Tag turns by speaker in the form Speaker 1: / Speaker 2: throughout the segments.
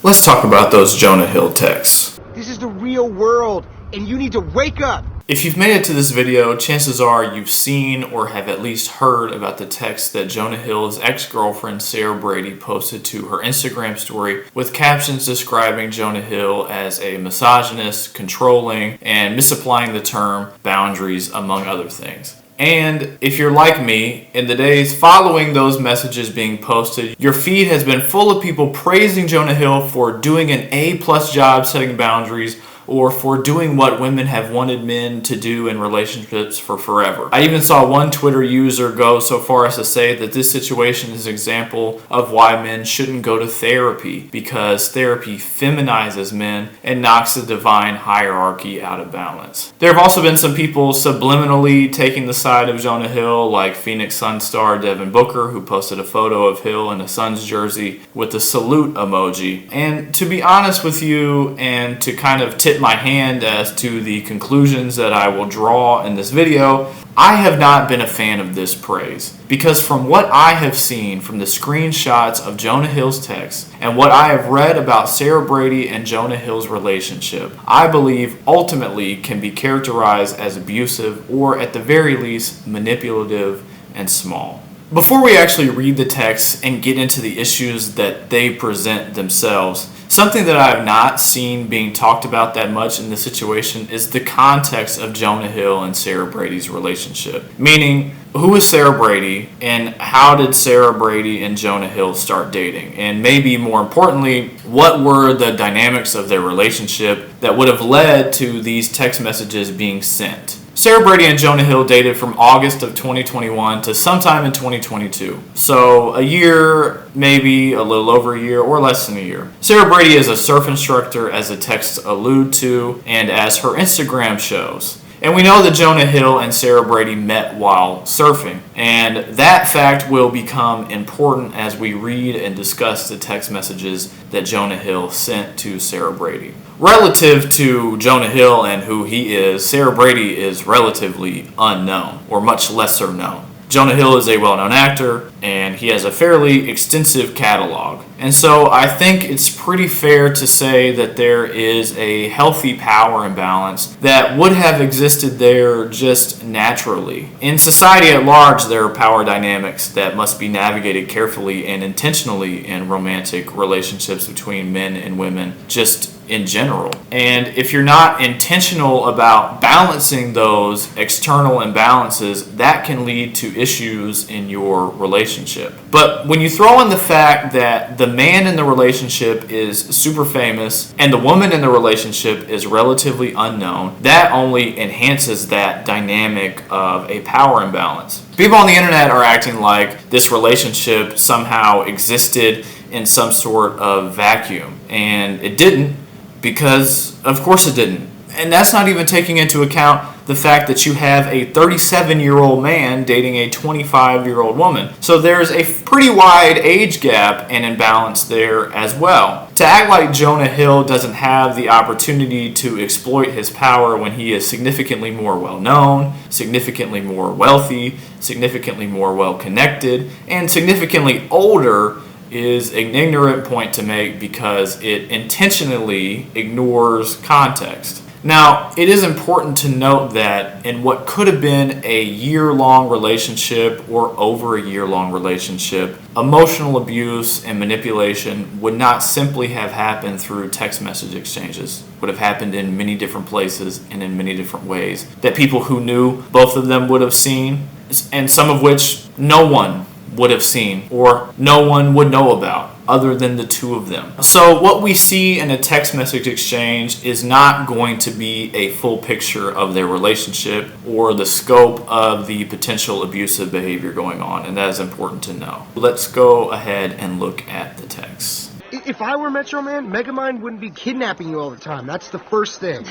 Speaker 1: Let's talk about those Jonah Hill texts.
Speaker 2: This is the real world, and you need to wake up.
Speaker 1: If you've made it to this video, chances are you've seen or have at least heard about the text that Jonah Hill's ex-girlfriend Sarah Brady posted to her Instagram story with captions describing Jonah Hill as a misogynist, controlling, and misapplying the term boundaries, among other things. And if you're like me, in the days following those messages being posted, your feed has been full of people praising Jonah Hill for doing an A+ job setting boundaries, or for doing what women have wanted men to do in relationships for forever. I even saw one Twitter user go so far as to say that this situation is an example of why men shouldn't go to therapy, because therapy feminizes men and knocks the divine hierarchy out of balance. There have also been some people subliminally taking the side of Jonah Hill, like Phoenix Sun star Devin Booker, who posted a photo of Hill in a Suns jersey with the salute emoji. And to be honest with you, and to kind of tip my hand as to the conclusions that I will draw in this video, I have not been a fan of this praise, because from what I have seen from the screenshots of Jonah Hill's text and what I have read about Sarah Brady and Jonah Hill's relationship, I believe ultimately can be characterized as abusive, or at the very least manipulative and small. Before we actually read the text and get into the issues that they present themselves, something that I have not seen being talked about that much in this situation is the context of Jonah Hill and Sarah Brady's relationship. Meaning, who is Sarah Brady, and how did Sarah Brady and Jonah Hill start dating? And maybe more importantly, what were the dynamics of their relationship that would have led to these text messages being sent? Sarah Brady and Jonah Hill dated from August of 2021 to sometime in 2022. So a year, maybe a little over a year, or less than a year. Sarah Brady is a surf instructor, as the text allude to, and as her Instagram shows. And we know that Jonah Hill and Sarah Brady met while surfing, and that fact will become important as we read and discuss the text messages that Jonah Hill sent to Sarah Brady. Relative to Jonah Hill and who he is, Sarah Brady is relatively unknown, or much lesser known. Jonah Hill is a well-known actor, and he has a fairly extensive catalog. And so I think it's pretty fair to say that there is a healthy power imbalance that would have existed there just naturally. In society at large, there are power dynamics that must be navigated carefully and intentionally in romantic relationships between men and women, just in general. And if you're not intentional about balancing those external imbalances, that can lead to issues in your relationship. But when you throw in the fact that the man in the relationship is super famous and the woman in the relationship is relatively unknown, that only enhances that dynamic of a power imbalance. People on the internet are acting like this relationship somehow existed in some sort of vacuum, and it didn't. Because, of course it didn't. And that's not even taking into account the fact that you have a 37-year-old man dating a 25-year-old woman. So there's a pretty wide age gap and imbalance there as well. To act like Jonah Hill doesn't have the opportunity to exploit his power when he is significantly more well-known, significantly more wealthy, significantly more well-connected, and significantly older is an ignorant point to make, because it intentionally ignores context. Now, it is important to note that in what could have been a year-long relationship or over a year-long relationship, emotional abuse and manipulation would not simply have happened through text message exchanges. It would have happened in many different places and in many different ways that people who knew both of them would have seen, and some of which no one would have seen, or no one would know about other than the two of them. So what we see in a text message exchange is not going to be a full picture of their relationship or the scope of the potential abusive behavior going on, and that is important to know. Let's go ahead and look at the text.
Speaker 2: If I were Metro Man, Megamind wouldn't be kidnapping you all the time. That's the first thing.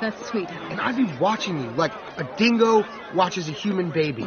Speaker 3: That's sweet.
Speaker 2: And I'd be watching you like a dingo watches a human baby.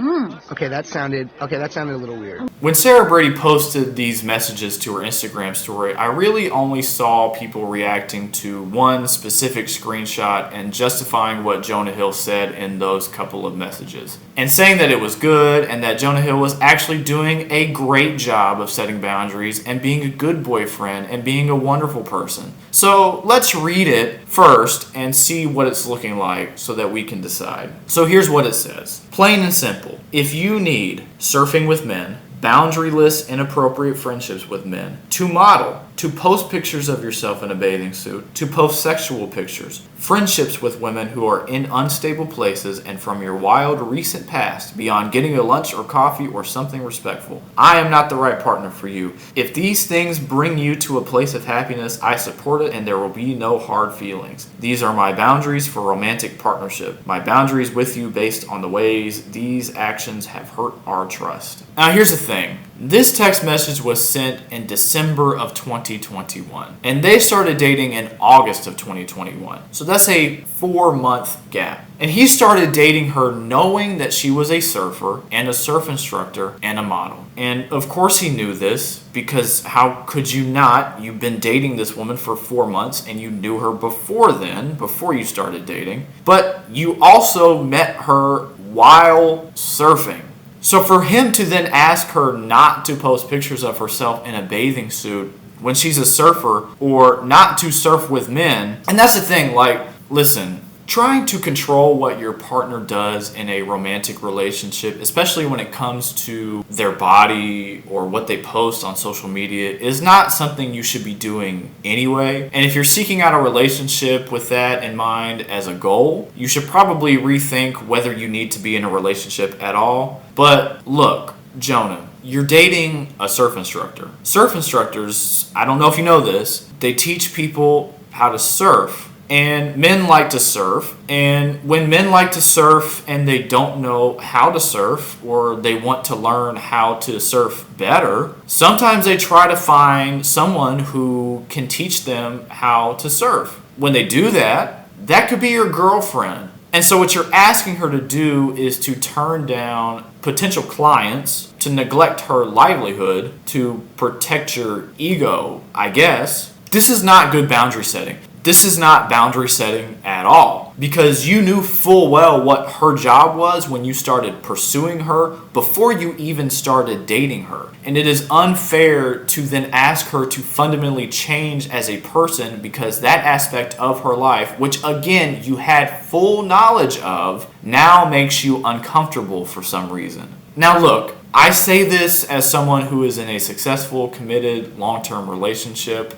Speaker 2: Okay, that sounded a little weird.
Speaker 1: When Sarah Brady posted these messages to her Instagram story, I really only saw people reacting to one specific screenshot and justifying what Jonah Hill said in those couple of messages. And saying that it was good and that Jonah Hill was actually doing a great job of setting boundaries and being a good boyfriend and being a wonderful person. So let's read it first and see what it's looking like so that we can decide. So here's what it says. Plain and simple. If you need surfing with men, boundaryless, inappropriate friendships with men, to model, to post pictures of yourself in a bathing suit, to post sexual pictures, friendships with women who are in unstable places and from your wild recent past, beyond getting a lunch or coffee or something respectful. I am not the right partner for you. If these things bring you to a place of happiness, I support it and there will be no hard feelings. These are my boundaries for romantic partnership. My boundaries with you based on the ways these actions have hurt our trust. Now here's the thing. This text message was sent in December of 2021, and they started dating in August of 2021. So that's a 4-month gap. And he started dating her knowing that she was a surfer and a surf instructor and a model. And of course he knew this, because how could you not? You've been dating this woman for 4 months and you knew her before then, before you started dating. But you also met her while surfing. So for him to then ask her not to post pictures of herself in a bathing suit when she's a surfer, or not to surf with men, and that's the thing, like, listen, trying to control what your partner does in a romantic relationship, especially when it comes to their body or what they post on social media, is not something you should be doing anyway. And if you're seeking out a relationship with that in mind as a goal, you should probably rethink whether you need to be in a relationship at all. But look, Jonah, you're dating a surf instructor. Surf instructors, I don't know if you know this, they teach people how to surf. And men like to surf, and when men like to surf and they don't know how to surf, or they want to learn how to surf better, sometimes they try to find someone who can teach them how to surf. When they do that, that could be your girlfriend. And so what you're asking her to do is to turn down potential clients, to neglect her livelihood, to protect your ego, I guess. This is not good boundary setting. This is not boundary setting at all, because you knew full well what her job was when you started pursuing her before you even started dating her. And it is unfair to then ask her to fundamentally change as a person, because that aspect of her life, which again you had full knowledge of, now makes you uncomfortable for some reason. Now look, I say this as someone who is in a successful, committed, long-term relationship,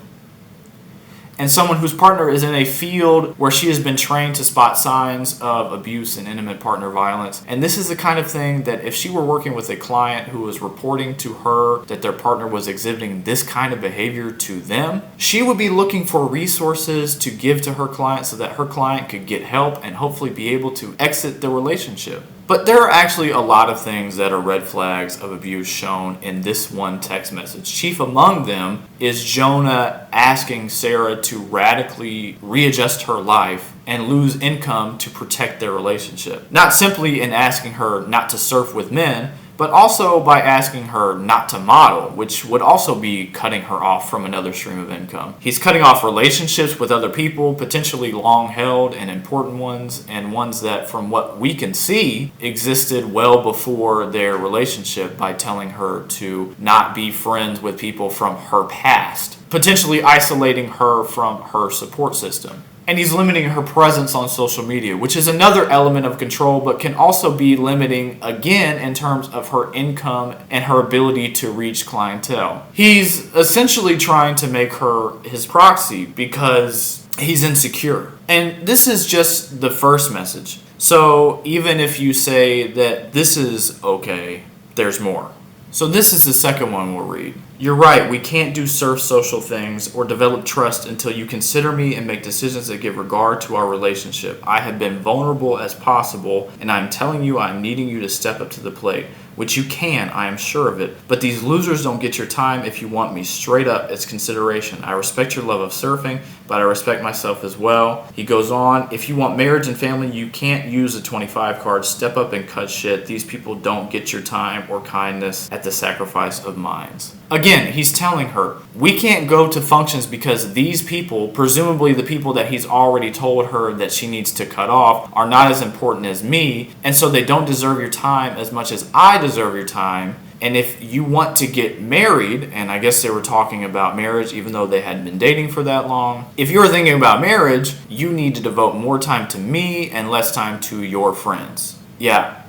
Speaker 1: and someone whose partner is in a field where she has been trained to spot signs of abuse and intimate partner violence. And this is the kind of thing that if she were working with a client who was reporting to her that their partner was exhibiting this kind of behavior to them, she would be looking for resources to give to her client so that her client could get help and hopefully be able to exit the relationship. But there are actually a lot of things that are red flags of abuse shown in this one text message. Chief among them is Jonah asking Sarah to radically readjust her life and lose income to protect their relationship. Not simply in asking her not to surf with men, but also by asking her not to model, which would also be cutting her off from another stream of income. He's cutting off relationships with other people, potentially long-held and important ones, and ones that, from what we can see, existed well before their relationship, by telling her to not be friends with people from her past, potentially isolating her from her support system. And he's limiting her presence on social media, which is another element of control, but can also be limiting, again, in terms of her income and her ability to reach clientele. He's essentially trying to make her his proxy because he's insecure. And this is just the first message. So even if you say that this is okay, there's more. So this is the second one we'll read. You're right, we can't do surf social things or develop trust until you consider me and make decisions that give regard to our relationship. I have been vulnerable as possible, and I'm telling you I'm needing you to step up to the plate. Which you can, I am sure of it. But these losers don't get your time if you want me. Straight up, it's consideration. I respect your love of surfing, but I respect myself as well. He goes on, if you want marriage and family, you can't use a 25 card. Step up and cut shit. These people don't get your time or kindness at the sacrifice of minds. Again, he's telling her, we can't go to functions because these people, presumably the people that he's already told her that she needs to cut off, are not as important as me, and so they don't deserve your time as much as I deserve your time. And if you want to get married, and I guess they were talking about marriage even though they hadn't been dating for that long, if you're thinking about marriage, you need to devote more time to me and less time to your friends. Yeah,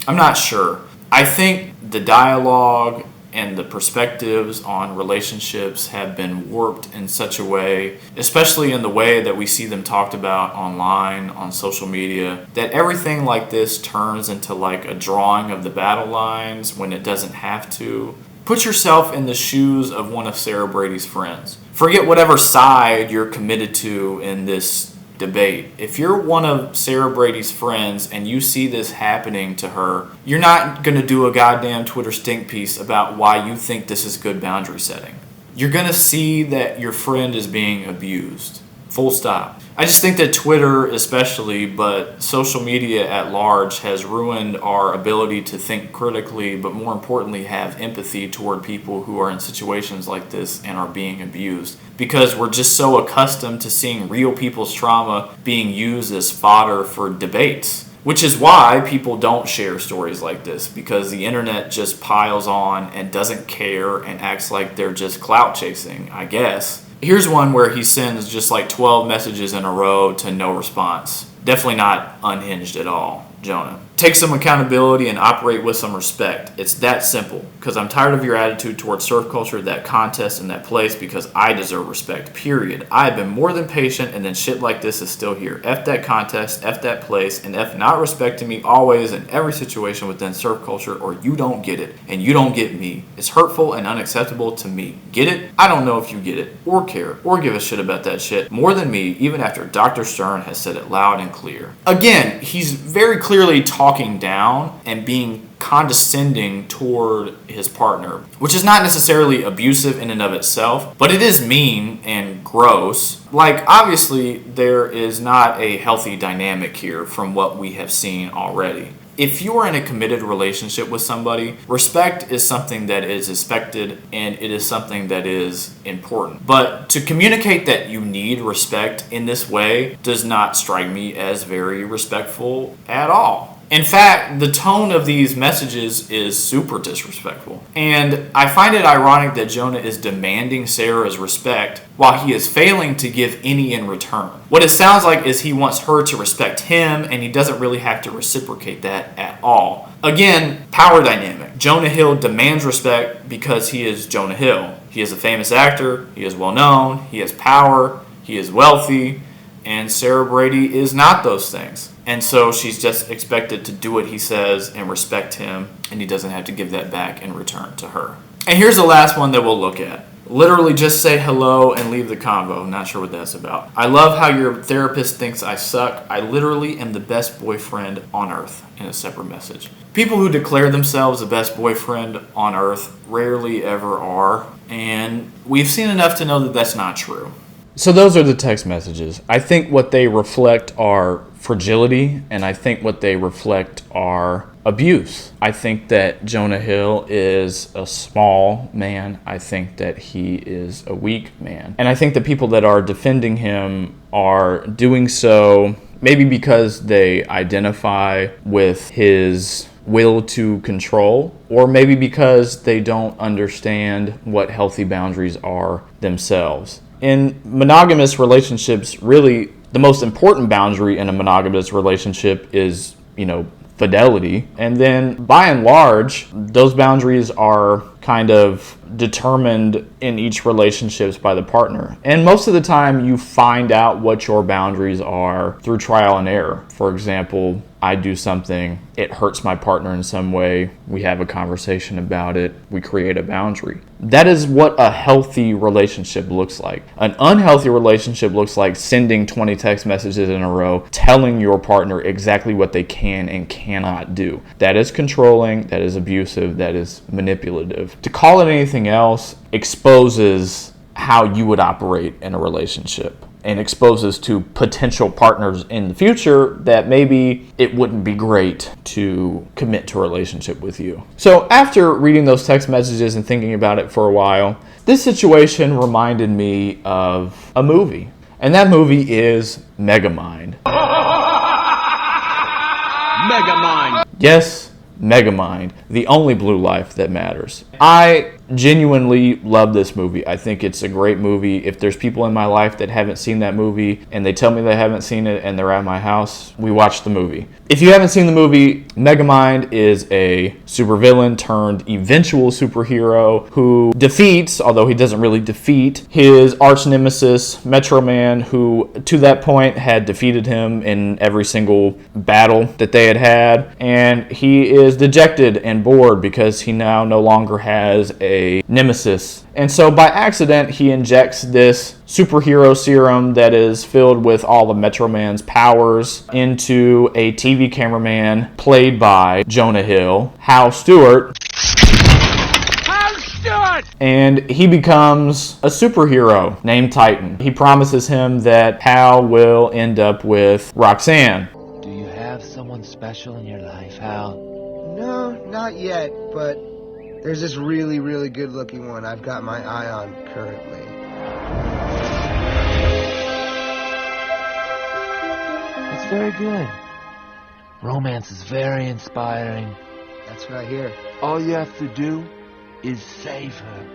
Speaker 1: I'm not sure. I think the dialogue and the perspectives on relationships have been warped in such a way, especially in the way that we see them talked about online, on social media, that everything like this turns into like a drawing of the battle lines when it doesn't have to. Put yourself in the shoes of one of Sarah Brady's friends. Forget whatever side you're committed to in this debate. If you're one of Sarah Brady's friends and you see this happening to her, you're not going to do a goddamn Twitter stink piece about why you think this is good boundary setting. You're going to see that your friend is being abused. Full stop. I just think that Twitter especially, but social media at large, has ruined our ability to think critically, but more importantly have empathy toward people who are in situations like this and are being abused. Because we're just so accustomed to seeing real people's trauma being used as fodder for debates. Which is why people don't share stories like this, because the internet just piles on and doesn't care and acts like they're just clout chasing, I guess. Here's one where he sends just like 12 messages in a row to no response. Definitely not unhinged at all, Jonah. Take some accountability and operate with some respect. It's that simple. Because I'm tired of your attitude towards surf culture, that contest, and that place, because I deserve respect, period. I have been more than patient, and then shit like this is still here. F that contest, F that place, and F not respecting me always in every situation within surf culture, or you don't get it, and you don't get me. It's hurtful and unacceptable to me. Get it? I don't know if you get it, or care, or give a shit about that shit more than me, even after Dr. Stern has said it loud and clear. Again, he's very clearly talking down and being condescending toward his partner, which is not necessarily abusive in and of itself, but it is mean and gross. Like, obviously, there is not a healthy dynamic here from what we have seen already. If you are in a committed relationship with somebody, respect is something that is expected and it is something that is important. But to communicate that you need respect in this way does not strike me as very respectful at all. In fact, the tone of these messages is super disrespectful. And I find it ironic that Jonah is demanding Sarah's respect while he is failing to give any in return. What it sounds like is he wants her to respect him, and he doesn't really have to reciprocate that at all. Again, power dynamic. Jonah Hill demands respect because he is Jonah Hill. He is a famous actor, he is well known, he has power, he is wealthy, and Sarah Brady is not those things. And so she's just expected to do what he says and respect him, and he doesn't have to give that back in return to her. And here's the last one that we'll look at. Literally just say hello and leave the convo. Not sure what that's about. I love how your therapist thinks I suck. I literally am the best boyfriend on earth, in a separate message. People who declare themselves the best boyfriend on earth rarely ever are, and we've seen enough to know that that's not true. So those are the text messages. I think what they reflect are fragility, and I think what they reflect are abuse. I think that Jonah Hill is a small man. I think that he is a weak man. And I think the people that are defending him are doing so maybe because they identify with his will to control, or maybe because they don't understand what healthy boundaries are themselves. In monogamous relationships, really, the most important boundary in a monogamous relationship is, fidelity. And then, by and large, those boundaries are kind of determined in each relationships by the partner. And most of the time you find out what your boundaries are through trial and error. For example, I do something, it hurts my partner in some way, we have a conversation about it, we create a boundary. That is what a healthy relationship looks like. An unhealthy relationship looks like sending 20 text messages in a row, telling your partner exactly what they can and cannot do. That is controlling, that is abusive, that is manipulative. To call it anything else exposes how you would operate in a relationship, and exposes to potential partners in the future that maybe it wouldn't be great to commit to a relationship with you. So after reading those text messages and thinking about it for a while, this situation reminded me of a movie. And that movie is Megamind.
Speaker 3: Megamind.
Speaker 1: Yes, Megamind, the only blue life that matters. I genuinely love this movie. I think it's a great movie. If there's people in my life that haven't seen that movie and they tell me they haven't seen it and they're at my house, we watch the movie. If you haven't seen the movie, Megamind is a supervillain turned eventual superhero who defeats, although he doesn't really defeat, his arch nemesis, Metro Man, who to that point had defeated him in every single battle that they had had. And he is dejected and bored because he now no longer has a nemesis. And so by accident, he injects this superhero serum that is filled with all of Metro Man's powers into a TV cameraman played by Jonah Hill, Hal Stewart. And he becomes a superhero named Titan. He promises him that Hal will end up with Roxanne.
Speaker 3: Do you have someone special in your life, Hal?
Speaker 2: No, not yet, but there's this really, really good-looking one I've got my eye on currently.
Speaker 3: It's very good. Romance is very inspiring.
Speaker 2: That's what I hear.
Speaker 3: All you have to do is save her,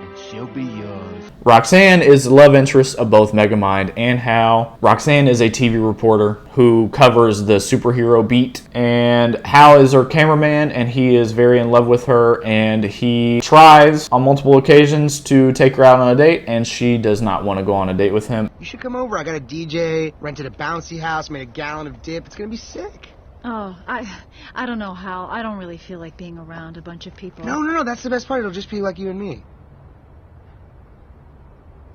Speaker 3: and she'll be yours.
Speaker 1: Roxanne is the love interest of both Megamind and Hal. Roxanne is a TV reporter who covers the superhero beat, and Hal is her cameraman, and he is very in love with her, and he tries on multiple occasions to take her out on a date, and she does not want to go on a date with him.
Speaker 2: You should come over. I got a DJ, rented a bouncy house, made a gallon of dip. It's gonna be sick.
Speaker 4: Oh, I don't know, Hal. I don't really feel like being around a bunch of people.
Speaker 2: No, that's the best part. It'll just be like you and me.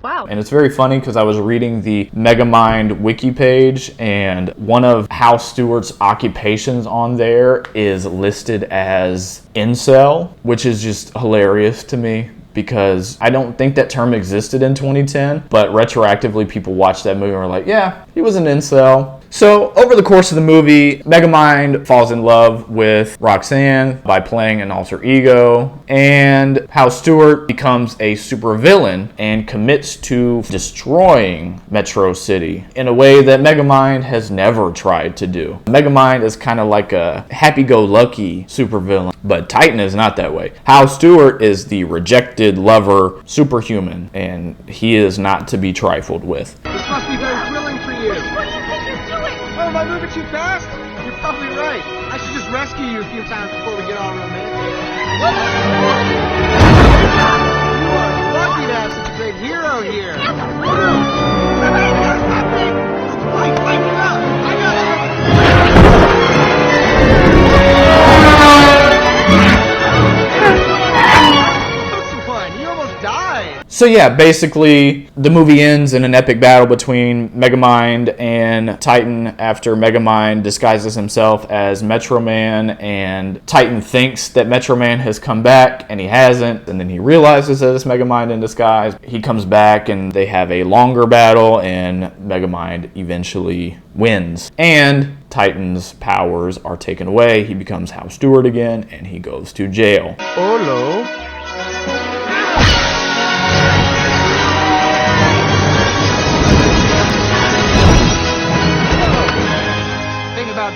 Speaker 4: Wow.
Speaker 1: And it's very funny because I was reading the Megamind wiki page, and one of Hal Stewart's occupations on there is listed as incel, which is just hilarious to me, because I don't think that term existed in 2010, but retroactively people watched that movie and were like, yeah, he was an incel. So over the course of the movie, Megamind falls in love with Roxanne by playing an alter ego, and Hal Stewart becomes a supervillain and commits to destroying Metro City in a way that Megamind has never tried to do. Megamind is kind of like a happy-go-lucky supervillain, but Titan is not that way. Hal Stewart is the rejected lover superhuman, and he is not to be trifled with.
Speaker 2: This must be very thrilling for you.
Speaker 4: What do you think you're doing?
Speaker 2: Oh, am I moving too fast? You're probably right. I should just rescue you a few times before we get all romantic. You are lucky to have such a great hero here. Wake me up. I got you. You almost died.
Speaker 1: So yeah, basically the movie ends in an epic battle between Megamind and Titan after Megamind disguises himself as Metro Man, and Titan thinks that Metro Man has come back and he hasn't, and then he realizes that it's Megamind in disguise. He comes back and they have a longer battle, and Megamind eventually wins. And Titan's powers are taken away. He becomes Hal Stewart again, and he goes to jail.
Speaker 2: Hello.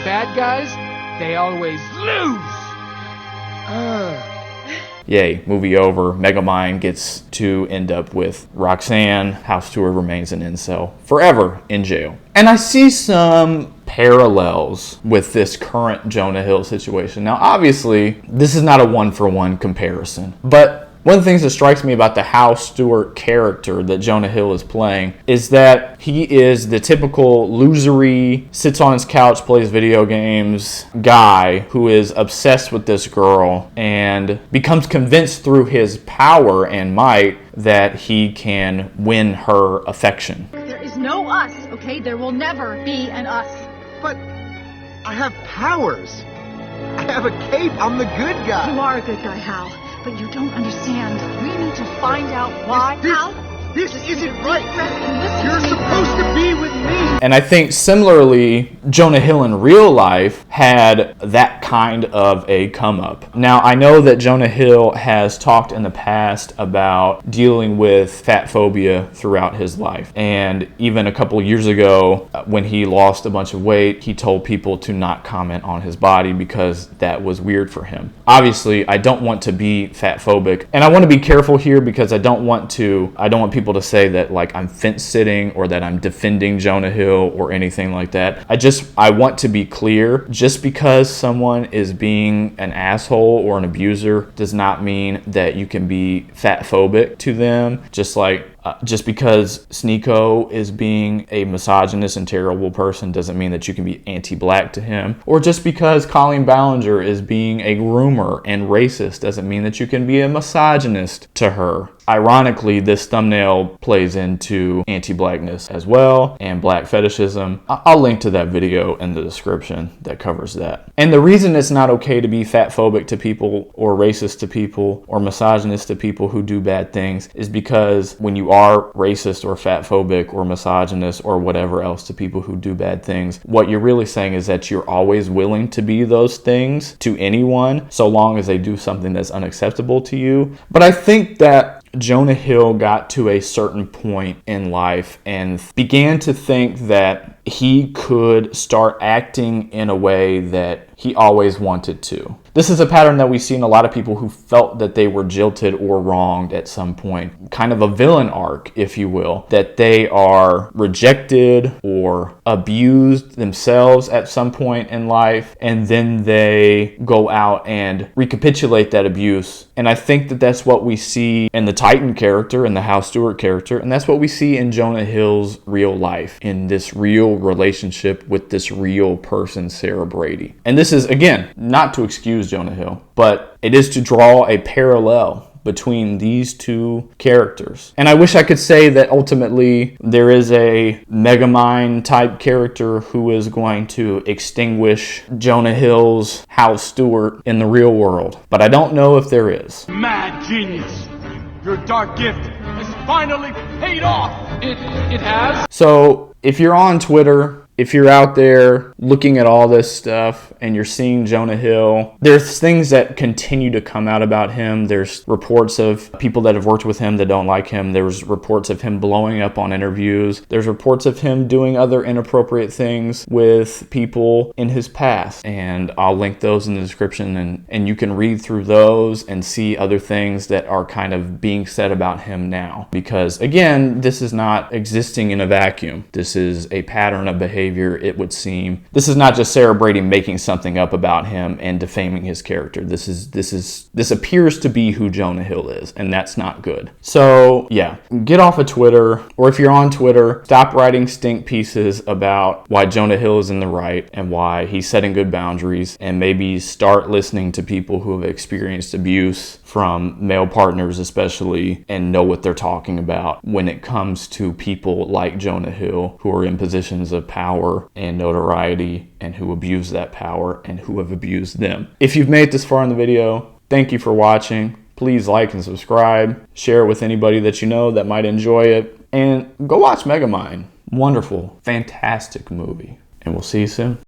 Speaker 3: Bad guys, they always lose.
Speaker 1: Yay, movie over. Megamind gets to end up with Roxanne. Hal Stewart remains an incel forever in jail. And I see some parallels with this current Jonah Hill situation. Now, obviously, this is not a one-for-one comparison, but One of the things that strikes me about the Hal Stewart character that Jonah Hill is playing is that he is the typical losery, sits on his couch, plays video games guy who is obsessed with this girl and becomes convinced through his power and might that he can win her affection.
Speaker 4: There is no us, okay? There will never be an us.
Speaker 2: But I have powers. I have a cape. I'm the good guy.
Speaker 4: You are a good guy, Hal, but you don't understand. We need to find out why, Hal.
Speaker 2: This isn't right.
Speaker 4: Listen
Speaker 2: You're
Speaker 4: to me.
Speaker 2: supposed to be with me.
Speaker 1: And I think similarly, Jonah Hill in real life had that kind of a come up. Now, I know that Jonah Hill has talked in the past about dealing with fat phobia throughout his life. And even a couple years ago, when he lost a bunch of weight, he told people to not comment on his body because that was weird for him. Obviously, I don't want to be fat phobic. And I want to be careful here because I don't want people to say that like I'm fence sitting or that I'm defending Jonah Hill or anything like that. I want to be clear. Just because someone is being an asshole or an abuser does not mean that you can be fat phobic to them. Just because Sneeko is being a misogynist and terrible person doesn't mean that you can be anti-black to him. Or just because Colleen Ballinger is being a groomer and racist doesn't mean that you can be a misogynist to her. Ironically, this thumbnail plays into anti-blackness as well and black fetishism. I'll link to that video in the description that covers that. And the reason it's not okay to be fat phobic to people or racist to people or misogynist to people who do bad things is because when you are racist or fat phobic or misogynist or whatever else to people who do bad things, what you're really saying is that you're always willing to be those things to anyone so long as they do something that's unacceptable to you. But I think that Jonah Hill got to a certain point in life and began to think that he could start acting in a way that he always wanted to. This is a pattern that we see in a lot of people who felt that they were jilted or wronged at some point. Kind of a villain arc, if you will, that they are rejected or abused themselves at some point in life, and then they go out and recapitulate that abuse. And I think that that's what we see in the Titan character and the Hal Stewart character, and that's what we see in Jonah Hill's real life, in this real relationship with this real person, Sarah Brady. And this is, again, not to excuse Jonah Hill, but it is to draw a parallel between these two characters. And I wish I could say that ultimately there is a Megamind type character who is going to extinguish Jonah Hill's Hal Stewart in the real world, but I don't know if there is.
Speaker 3: Mad genius! Your dark gift has finally paid off! It has?
Speaker 1: So if you're on Twitter, if you're out there looking at all this stuff and you're seeing Jonah Hill, there's things that continue to come out about him. There's reports of people that have worked with him that don't like him. There's reports of him blowing up on interviews. There's reports of him doing other inappropriate things with people in his past. And I'll link those in the description, and you can read through those and see other things that are kind of being said about him now. Because again, this is not existing in a vacuum. This is a pattern of behavior, it would seem. This is not just Sarah Brady making something up about him and defaming his character. This appears to be who Jonah Hill is, and that's not good. So yeah, get off of Twitter, or if you're on Twitter, stop writing stink pieces about why Jonah Hill is in the right and why he's setting good boundaries, and maybe start listening to people who have experienced abuse from male partners especially and know what they're talking about when it comes to people like Jonah Hill who are in positions of power and notoriety and who abuse that power and who have abused them. If you've made it this far in the video, thank you for watching. Please like and subscribe. Share it with anybody that you know that might enjoy it. And go watch Megamind. Wonderful, fantastic movie. And we'll see you soon.